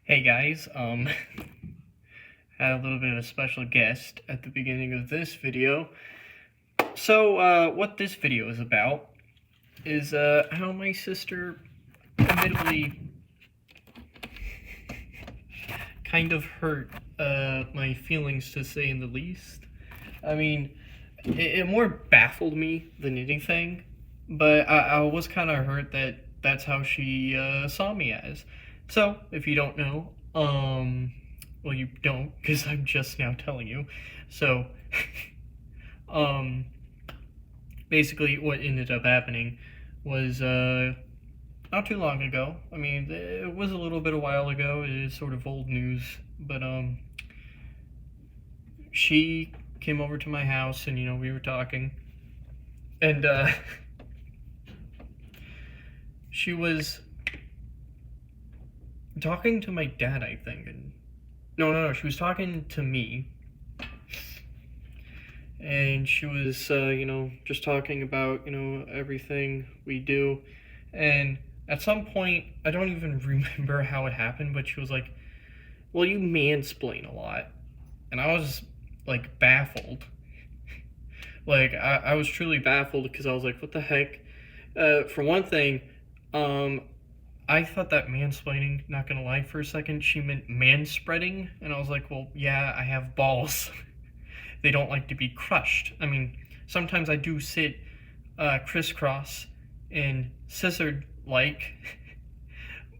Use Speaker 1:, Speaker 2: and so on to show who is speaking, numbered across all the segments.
Speaker 1: Hey guys, had a little bit of a special guest at the beginning of this video. So, what this video is about is, how my sister admittedly kind of hurt, my feelings to say in the least. I mean, it more baffled me than anything, but I was kind of hurt that that's how she, saw me as. So, if you don't know, well, you don't, because I'm just now telling you. So, um, basically, what ended up happening was, not too long ago. I mean, it was a little bit a while ago. It is sort of old news, but, she came over to my house and, we were talking. And, she was talking to my dad, I think. And no, she was talking to me. And she was, just talking about, everything we do. And at some point, I don't even remember how it happened, but she was like, well, you mansplain a lot. And I was, like, baffled. Like, I was truly baffled because I was like, what the heck? For one thing, I thought that mansplaining, not gonna lie for a second, she meant manspreading. And I was like, well, yeah, I have balls. They don't like to be crushed. I mean, sometimes I do sit crisscross and scissored like,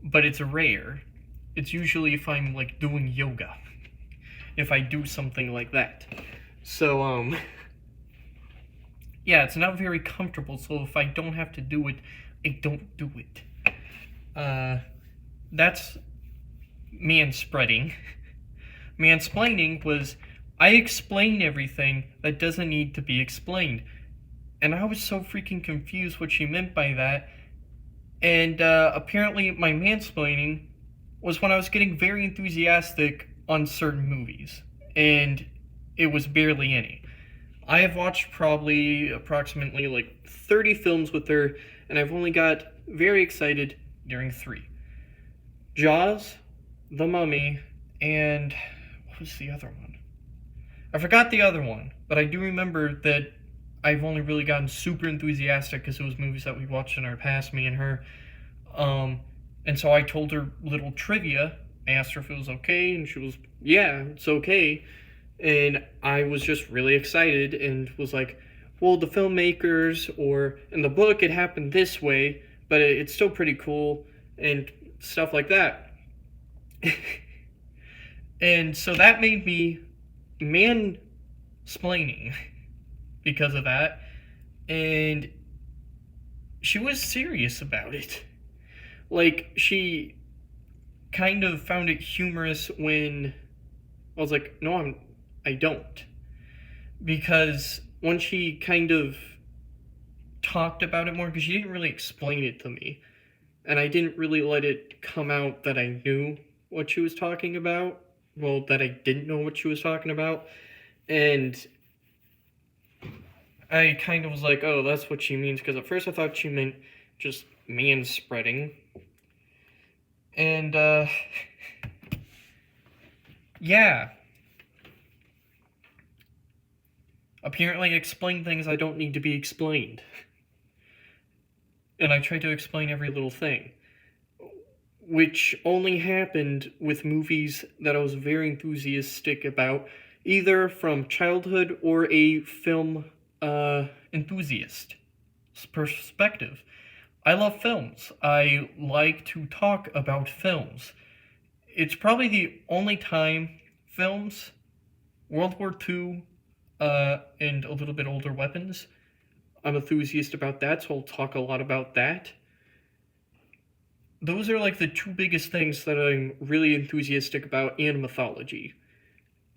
Speaker 1: but it's rare. It's usually if I'm like doing yoga, if I do something like that. So, yeah, it's not very comfortable, so if I don't have to do it, I don't do it. That's manspreading. Mansplaining was I explain everything that doesn't need to be explained. And I was so freaking confused what she meant by that. And apparently my mansplaining was when I was getting very enthusiastic on certain movies. And it was barely any. I have watched probably approximately like 30 films with her, and I've only got very excited during 3. Jaws, The Mummy, and what was the other one? I forgot the other one, but I do remember that I've only really gotten super enthusiastic because it was movies that we watched in our past, me and her. And so I told her little trivia. I asked her if it was okay, and she was, yeah, it's okay. And I was just really excited and was like, well, the filmmakers, or in the book, it happened this way, but it's still pretty cool, and stuff like that. And so that made me mansplaining because of that, and she was serious about it. Like, she kind of found it humorous when I was like, no, I don't. Because when she kind of talked about it more, because she didn't really explain it to me, and I didn't really let it come out that I knew what she was talking about. Well, that I didn't know what she was talking about. And I kind of was like, oh, that's what she means, because at first I thought she meant just manspreading. And, yeah. Apparently explain things I don't need to be explained. And I tried to explain every little thing. Which only happened with movies that I was very enthusiastic about, either from childhood or a film enthusiast perspective. I love films. I like to talk about films. It's probably the only time films, World War II, and a little bit older weapons, I'm enthusiast about that, so I'll talk a lot about that. Those are like the 2 biggest things that I'm really enthusiastic about, and mythology.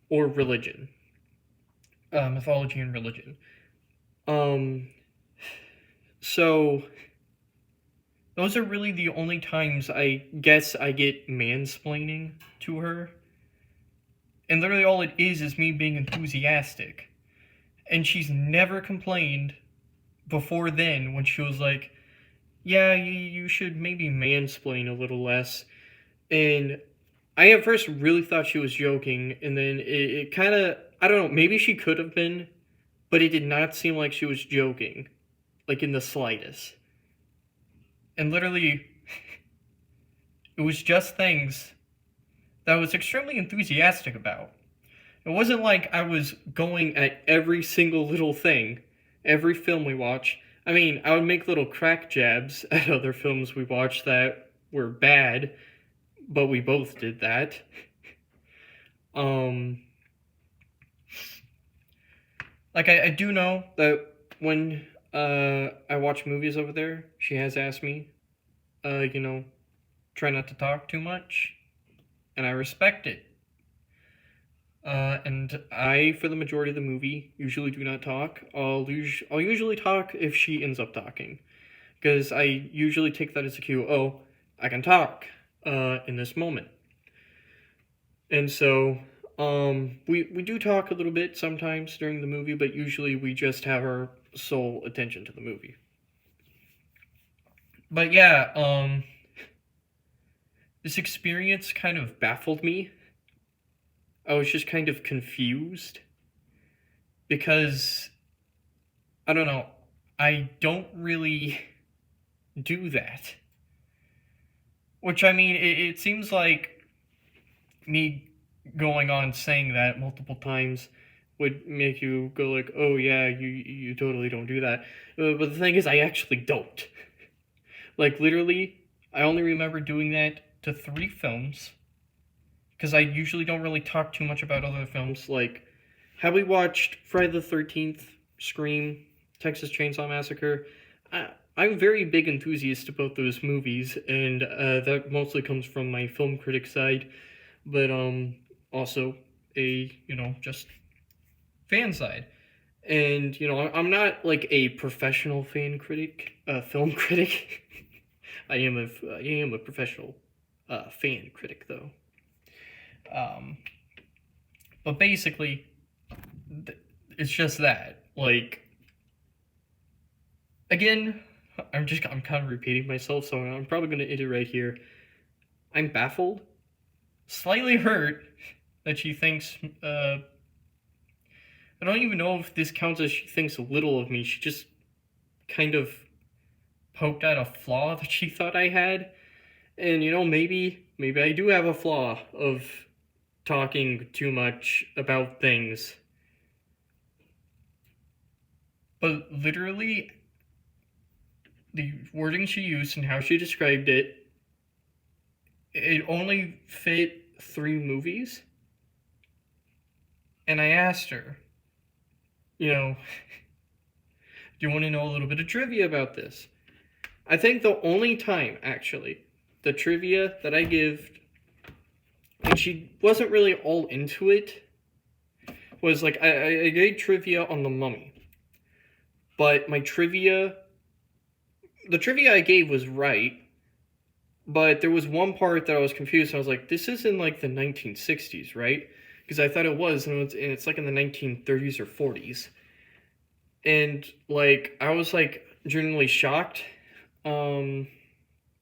Speaker 1: Or religion. Mythology and religion. So those are really the only times I guess I get mansplaining to her. And literally all it is me being enthusiastic. And she's never complained before then when she was like, yeah, you should maybe mansplain a little less. And I at first really thought she was joking, and then it kind of, I don't know, maybe she could have been, but it did not seem like she was joking, like in the slightest. And literally, it was just things that I was extremely enthusiastic about. It wasn't like I was going at every single little thing, every film we watched. I mean, I would make little crack jabs at other films we watched that were bad, but we both did that. Um, I do know that when I watch movies over there, she has asked me, try not to talk too much, and I respect it. And I, for the majority of the movie, usually do not talk. I'll usually talk if she ends up talking, because I usually take that as a cue. Oh, I can talk in this moment. And so we do talk a little bit sometimes during the movie, but usually we just have our sole attention to the movie. But yeah, this experience kind of baffled me. I was just kind of confused because I don't know, I don't really do that. Which, I mean, it seems like me going on saying that multiple times would make you go like, oh yeah, you totally don't do that. But the thing is, I actually don't. Like, literally, I only remember doing that to 3 films, because I usually don't really talk too much about other films. Like, have we watched Friday the 13th, Scream, Texas Chainsaw Massacre? I'm a very big enthusiast about those movies, and that mostly comes from my film critic side, but also a, just fan side. And, I'm not like a professional fan critic, film critic. I am a professional fan critic, though. But basically, it's just that. Like, again, I'm kind of repeating myself, so I'm probably going to end it right here. I'm baffled, slightly hurt that she thinks, I don't even know if this counts as she thinks little of me. She just kind of poked at a flaw that she thought I had. And, maybe I do have a flaw of talking too much about things. But literally, the wording she used and how she described it, it only fit 3 movies. And I asked her, do you want to know a little bit of trivia about this? I think the only time, actually, the trivia that I give, and she wasn't really all into it, was like, I gave trivia on The Mummy. But the trivia I gave was right, but there was one part that I was confused. I was like, this is in like the 1960s, right? Because I thought it was, and it's like in the 1930s or 40s. And like, I was like genuinely shocked,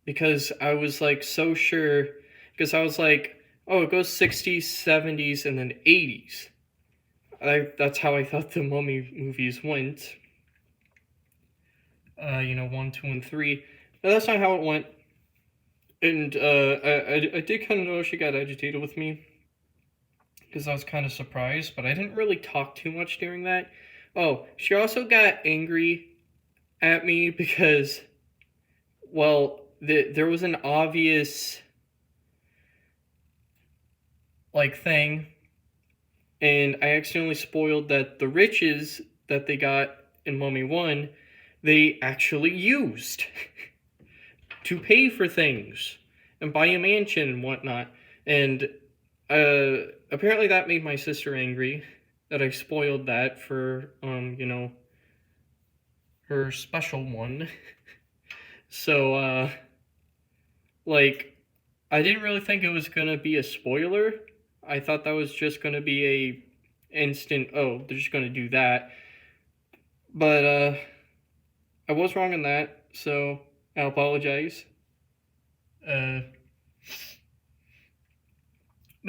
Speaker 1: because I was like so sure, because I was like, oh, it goes 60s, 70s, and then 80s. That's how I thought the Mummy movies went. 1, 2, and 3. But that's not how it went. And I did kind of know she got agitated with me, because I was kind of surprised, but I didn't really talk too much during that. Oh, she also got angry at me because, well, there was an obvious, like, thing, and I accidentally spoiled that the riches that they got in Mummy 1, they actually used to pay for things and buy a mansion and whatnot. And apparently that made my sister angry, that I spoiled that for, her special one. So, like, I didn't really think it was gonna be a spoiler. I thought that was just gonna be a instant, oh, they're just gonna do that. But, I was wrong on that, so I apologize.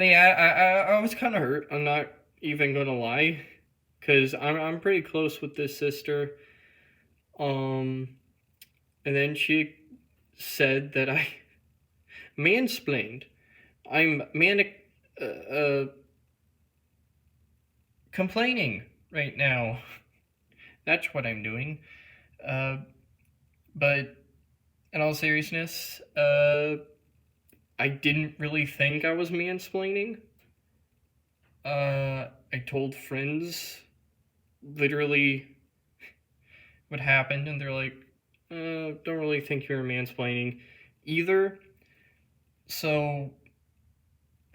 Speaker 1: yeah, I was kind of hurt. I'm not even gonna lie, cause I'm pretty close with this sister. Um, and then she said that I mansplained. I'm manic, complaining right now. That's what I'm doing. Uh, but in all seriousness, I didn't really think I was mansplaining. I told friends literally what happened, and they're like, don't really think you're mansplaining either. So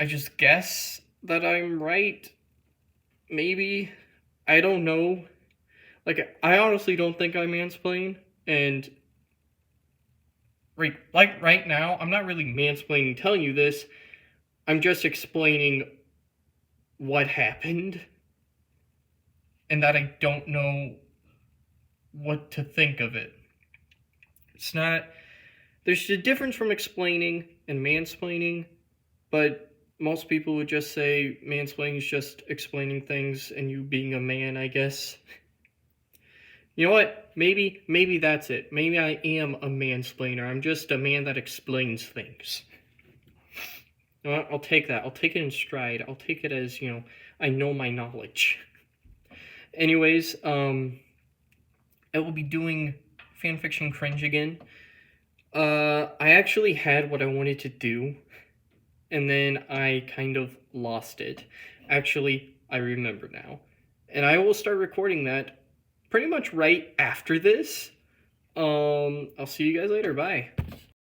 Speaker 1: I just guess that I'm right. Maybe. I don't know. Like, I honestly don't think I mansplain, and right now, I'm not really mansplaining telling you this. I'm just explaining what happened, and that I don't know what to think of it. It's not. There's a difference from explaining and mansplaining, but most people would just say mansplaining is just explaining things and you being a man, I guess. You know what? Maybe that's it. Maybe I am a mansplainer. I'm just a man that explains things. You know what? I'll take that. I'll take it in stride. I'll take it as, I know my knowledge. Anyways, I will be doing fanfiction cringe again. I actually had what I wanted to do, and then I kind of lost it. Actually, I remember now. And I will start recording that pretty much right after this. I'll see you guys later. Bye.